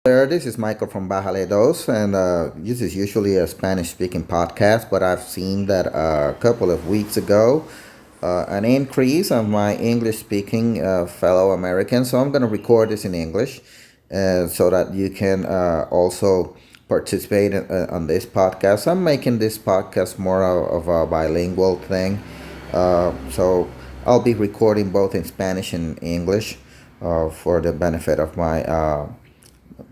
There, this is Michael from Bajaledos, and this is usually a Spanish speaking podcast, but I've seen that a couple of weeks ago an increase of my English speaking fellow Americans. So I'm going to record this in English so that you can also participate on this podcast. I'm making this podcast more of a bilingual thing. So I'll be recording both in Spanish and English for the benefit of my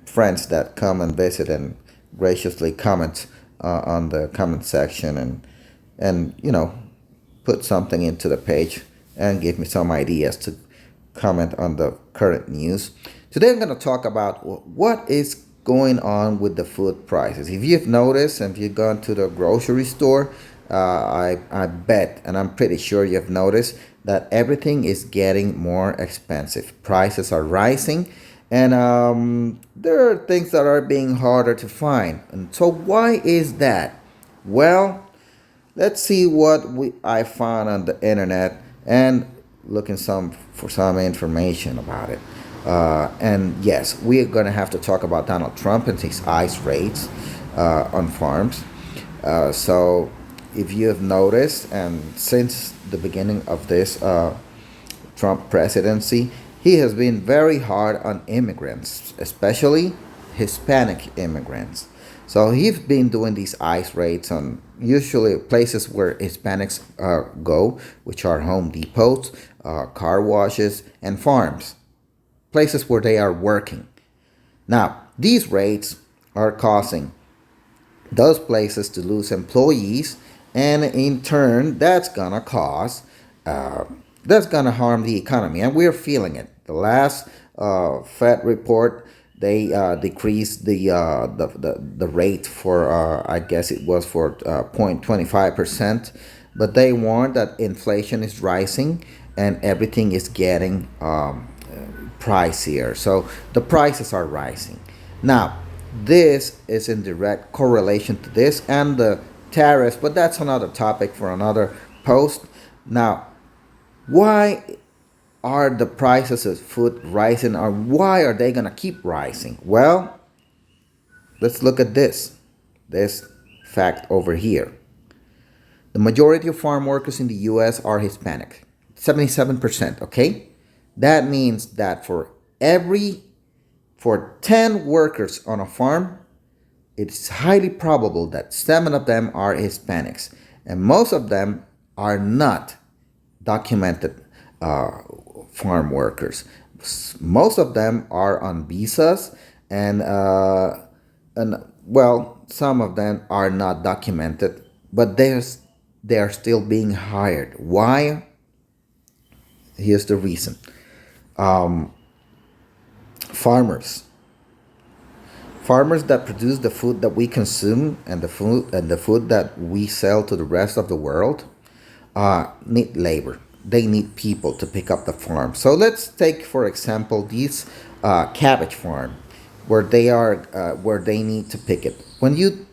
friends that come and visit and graciously comment on the comment section and put something into the page and give me some ideas to comment on the current news. Today I'm going to talk about what is going on with the food prices. If you've noticed and if you've gone to the grocery store, I bet and I'm pretty sure you've noticed that everything is getting more expensive. Prices are rising, and there are things that are being harder to find. And so, why is that? Well, let's see what I found on the internet and looking some for some information about it. And yes, we're going to have to talk about Donald Trump and his ICE raids on farms. So, if you have noticed, and since the beginning of this Trump presidency, he has been very hard on immigrants, especially Hispanic immigrants. So he's been doing these ICE raids on usually places where Hispanics go, which are Home Depots, car washes, and farms, places where they are working. Now, these raids are causing those places to lose employees, and in turn, uh, that's gonna harm the economy, and we're feeling it. The last Fed report, they decreased the rate for I guess it was for 0.25%, but they warned that inflation is rising and everything is getting pricier. So the prices are rising. Now, this is in direct correlation to this and the tariffs, but that's another topic for another post. Now, why are the prices of food rising, or why are they going to keep rising? Well, let's look at this fact over here. The majority of farm workers in the US are Hispanic, 77%, okay? That means that for 10 workers on a farm, it's highly probable that 7 of them are Hispanics, and most of them are not documented farm workers. Most of them are on visas, and well, some of them are not documented, but they are still being hired. Why? Here's the reason. Um, farmers, farmers that produce the food that we consume and the food that we sell to the rest of the world need labor. They need people to pick up the farm. So let's take, for example, these cabbage farm, where they need to pick it. When you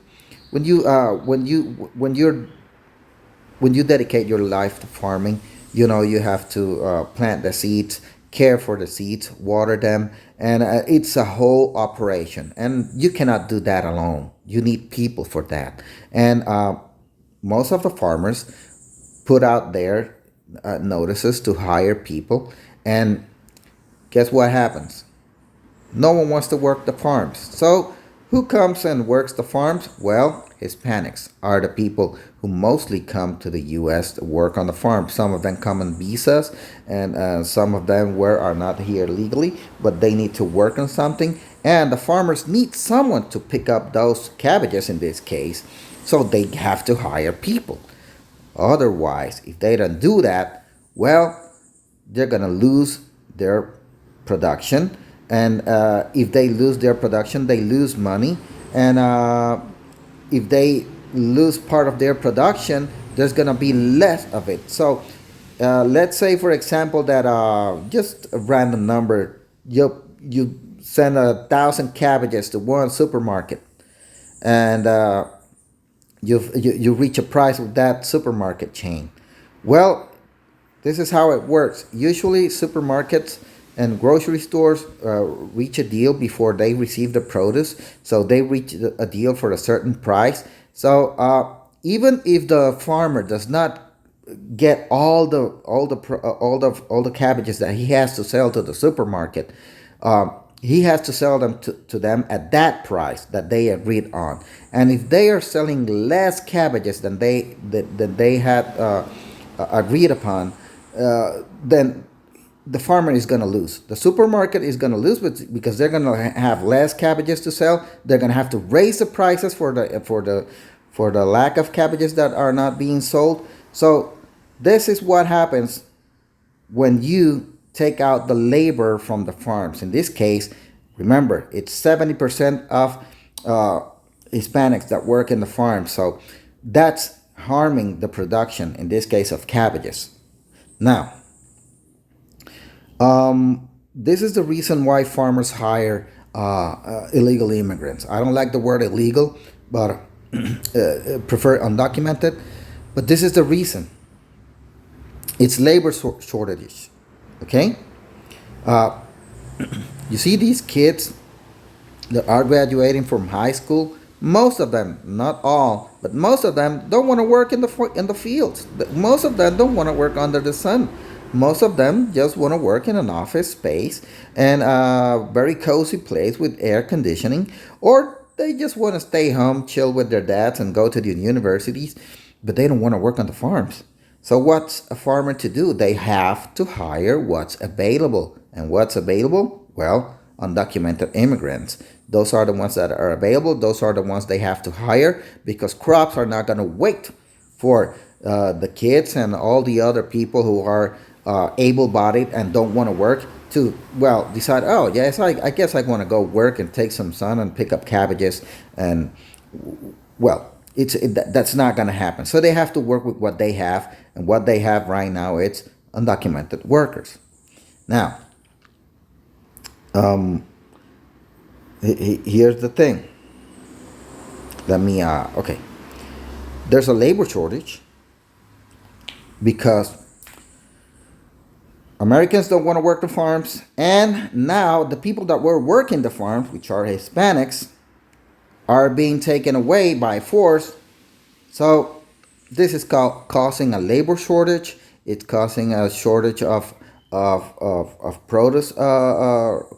dedicate your life to farming, you have to plant the seeds, care for the seeds, water them, and it's a whole operation. And you cannot do that alone. You need people for that. And most of the farmers put out their notices to hire people, and guess what happens? No one wants to work the farms. So, who comes and works the farms? Well, Hispanics are the people who mostly come to the U.S. to work on the farm. Some of them come on visas, and some of them are not here legally, but they need to work on something. And the farmers need someone to pick up those cabbages in this case, so they have to hire people. Otherwise, if they don't do that, well, they're going to lose their production. And if they lose their production, they lose money. And if they lose part of their production, there's going to be less of it. So let's say, for example, that just a random number, you send 1,000 cabbages to one supermarket, and you reach a price with that supermarket chain. Well, this is how it works. Usually, supermarkets and grocery stores reach a deal before they receive the produce. So they reach a deal for a certain price. So even if the farmer does not get all the cabbages that he has to sell to the supermarket, he has to sell them to them at that price that they agreed on. And if they are selling less cabbages than they had agreed upon, then the farmer is going to lose. The supermarket is going to lose because they're going to have less cabbages to sell. They're going to have to raise the prices for the lack of cabbages that are not being sold. So this is what happens when you take out the labor from the farms. In this case, remember, it's 70% of Hispanics that work in the farms. So that's harming the production, in this case, of cabbages. Now, this is the reason why farmers hire illegal immigrants. I don't like the word illegal, but prefer undocumented. But this is the reason. It's labor shortages. Okay? You see these kids that are graduating from high school. Most of them, not all, but most of them don't want to work in the fields. Most of them don't want to work under the sun. Most of them just want to work in an office space and a very cozy place with air conditioning, or they just want to stay home, chill with their dads, and go to the universities, but they don't want to work on the farms. So what's a farmer to do? They have to hire what's available. And what's available? Well, undocumented immigrants. Those are the ones that are available. Those are the ones they have to hire, because crops are not going to wait for the kids and all the other people who are able-bodied and don't want to work to, well, decide, oh yes, I guess I want to go work and take some sun and pick up cabbages. And well, that's not going to happen. So they have to work with what they have, and what they have right now, it's undocumented workers. Now, here's the thing. Let me okay, there's a labor shortage because Americans don't want to work the farms, and now the people that were working the farms, which are Hispanics, are being taken away by force. So this is causing a labor shortage. It's causing a shortage of produce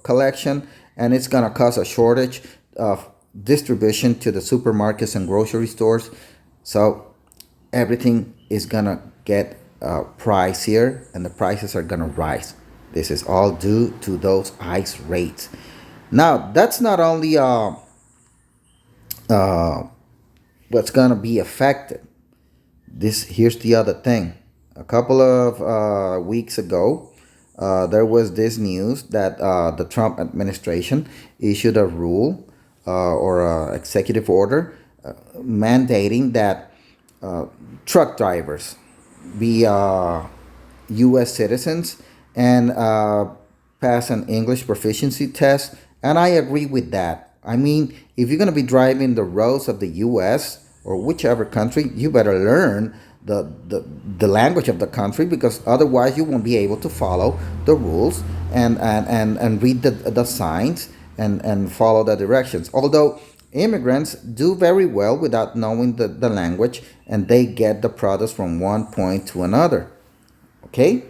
collection, and it's going to cause a shortage of distribution to the supermarkets and grocery stores. So everything is going to get pricier, and the prices are going to rise. This is all due to those ICE rates. Now, that's not only what's going to be affected. Here's the other thing. A couple of weeks ago, there was this news that the Trump administration issued a rule or an executive order mandating that truck drivers be U.S. citizens and pass an English proficiency test. And I agree with that. I mean, if you're going to be driving the roads of the U.S. or whichever country, you better learn the language of the country, because otherwise you won't be able to follow the rules and read the signs and follow the directions. Although immigrants do very well without knowing the language, and they get the products from one point to another. Okay?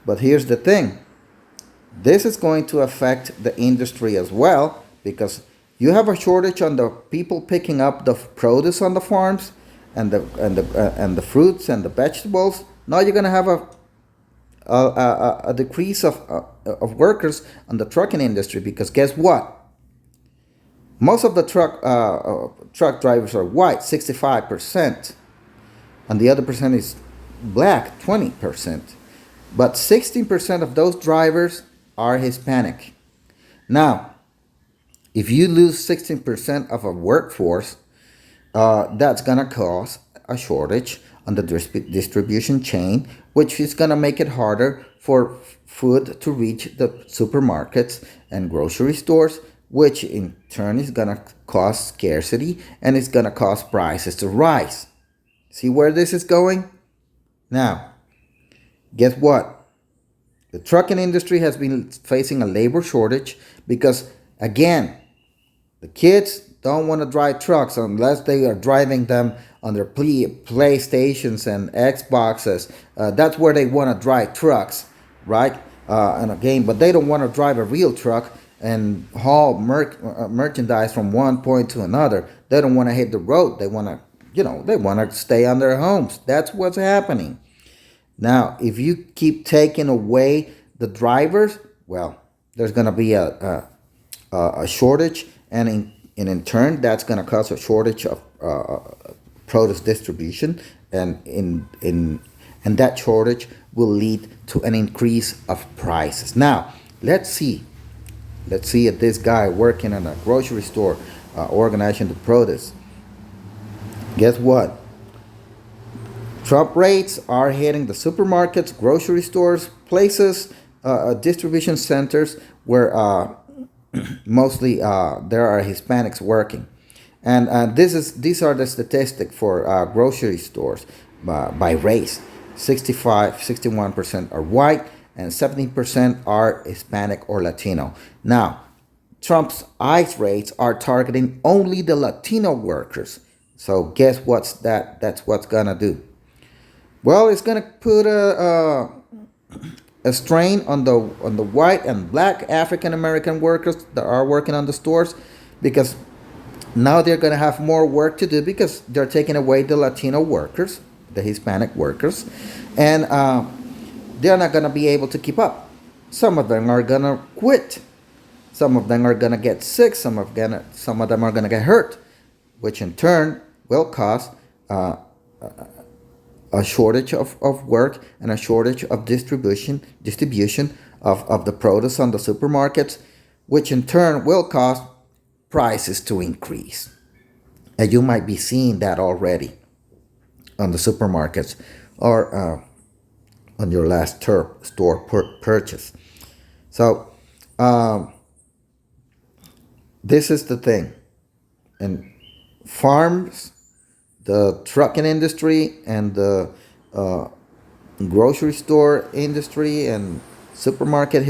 But here's the thing. This is going to affect the industry as well, because you have a shortage on the people picking up the produce on the farms and the fruits and the vegetables. Now you're going to have a decrease of workers on the trucking industry, because guess what? Most of the truck drivers are white, 65%, and the other percent is black, 20%. But 16% of those drivers are Hispanic. Now, if you lose 16% of a workforce, that's going to cause a shortage on the distribution chain, which is going to make it harder for food to reach the supermarkets and grocery stores, which in turn is going to cause scarcity, and it's going to cause prices to rise. See where this is going? Now, guess what? The trucking industry has been facing a labor shortage because, again, the kids don't want to drive trucks unless they are driving them on their PlayStations and Xboxes. That's where they want to drive trucks, right? In a game, but they don't want to drive a real truck and haul merchandise from one point to another. They don't want to hit the road. They want to, they want to stay on their homes. That's what's happening. Now, if you keep taking away the drivers, well, there's going to be a shortage, and in turn, that's going to cause a shortage of produce distribution, and that shortage will lead to an increase of prices. Now, let's see. Let's see if this guy working in a grocery store organizing the produce. Guess what? Trump rates are hitting the supermarkets, grocery stores, places, distribution centers where mostly there are Hispanics working. And these are the statistics for grocery stores by race. 61% are white and 70% are Hispanic or Latino. Now, Trump's ICE rates are targeting only the Latino workers. So guess that's what's gonna do. Well, it's gonna put a strain on the white and black African American workers that are working on the stores, because now they're gonna have more work to do because they're taking away the Latino workers, the Hispanic workers, and they're not gonna be able to keep up. Some of them are gonna quit. Some of them are gonna get sick. Some of them are gonna get hurt, which in turn will cause a shortage of work and a shortage of distribution of the produce on the supermarkets, which in turn will cause prices to increase. And you might be seeing that already on the supermarkets or on your last store purchase. So this is the thing. And farms, the trucking industry, and the grocery store industry and supermarket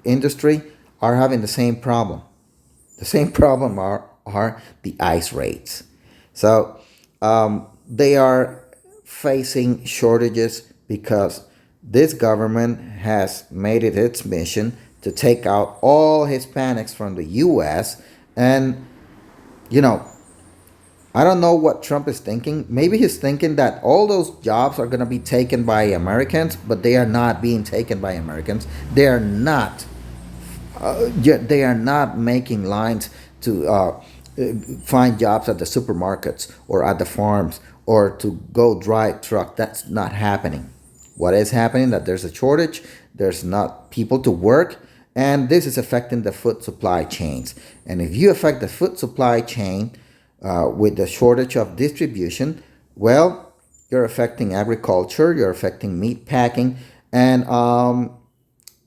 industry are having the same problem. The same problem are the ICE rates. So they are facing shortages because this government has made it its mission to take out all Hispanics from the U.S. And, I don't know what Trump is thinking. Maybe he's thinking that all those jobs are going to be taken by Americans, but they are not being taken by Americans. They are not. They are not making lines to find jobs at the supermarkets or at the farms or to go drive truck. That's not happening. What is happening? That there's a shortage. There's not people to work, and this is affecting the food supply chains. And if you affect the food supply chain with the shortage of distribution, well, you're affecting agriculture, you're affecting meat packing, and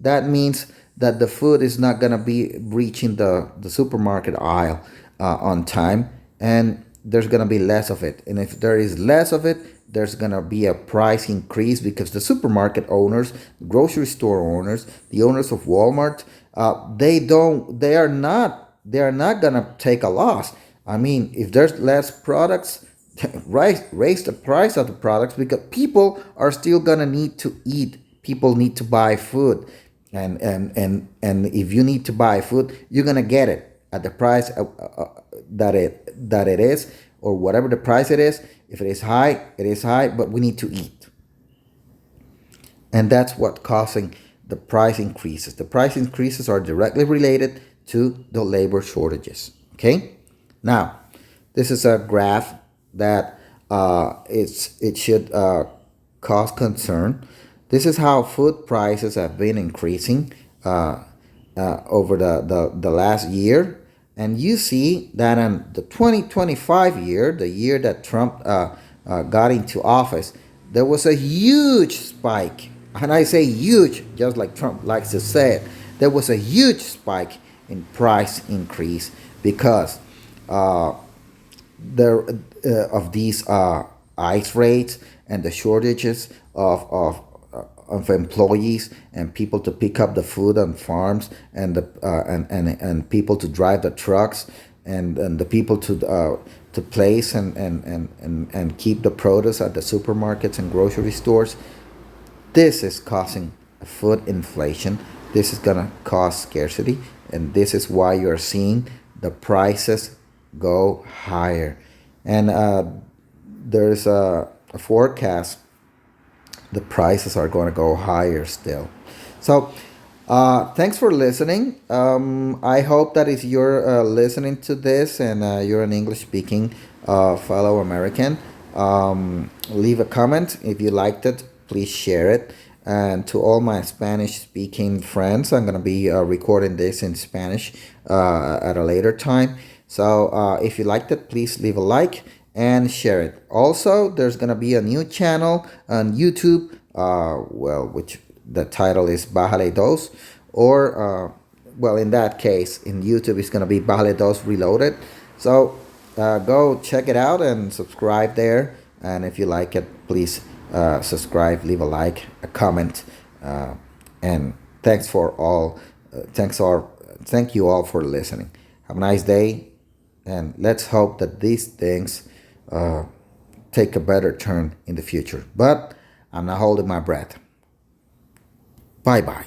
that means that the food is not going to be reaching the supermarket aisle on time, and there's going to be less of it. And if there is less of it, there's going to be a price increase because the supermarket owners, grocery store owners, the owners of Walmart, they are not going to take a loss. I mean, if there's less products, raise the price of the products because people are still gonna need to eat. People need to buy food, and if you need to buy food, you're gonna get it at the price that it is, or whatever the price it is. If it is high, it is high, but we need to eat, and that's what causing the price increases. The price increases are directly related to the labor shortages. Okay. Now, this is a graph that it should cause concern. This is how food prices have been increasing over the last year. And you see that in the 2025 year, the year that Trump got into office, there was a huge spike. And I say huge, just like Trump likes to say it. There was a huge spike in price increase because there of these ICE rates and the shortages of employees and people to pick up the food on farms, and the and people to drive the trucks, and the people to place and keep the produce at the supermarkets and grocery stores. This is causing food inflation. This is going to cause scarcity. And this is why you're seeing the prices go higher. And there's a forecast the prices are going to go higher still. So, thanks for listening. I hope that if you're listening to this and you're an English speaking fellow American, leave a comment. If you liked it, please share it. And to all my Spanish speaking friends, I'm going to be recording this in Spanish at a later time. So if you liked it, please leave a like and share it. Also, there's going to be a new channel on YouTube, which the title is Bájale Dos, or, in that case, in YouTube, it's going to be Bájale Dos Reloaded. So go check it out and subscribe there. And if you like it, please subscribe, leave a like, a comment, and thanks for all. Thank you all for listening. Have a nice day, and let's hope that these things take a better turn in the future. But I'm not holding my breath. Bye bye.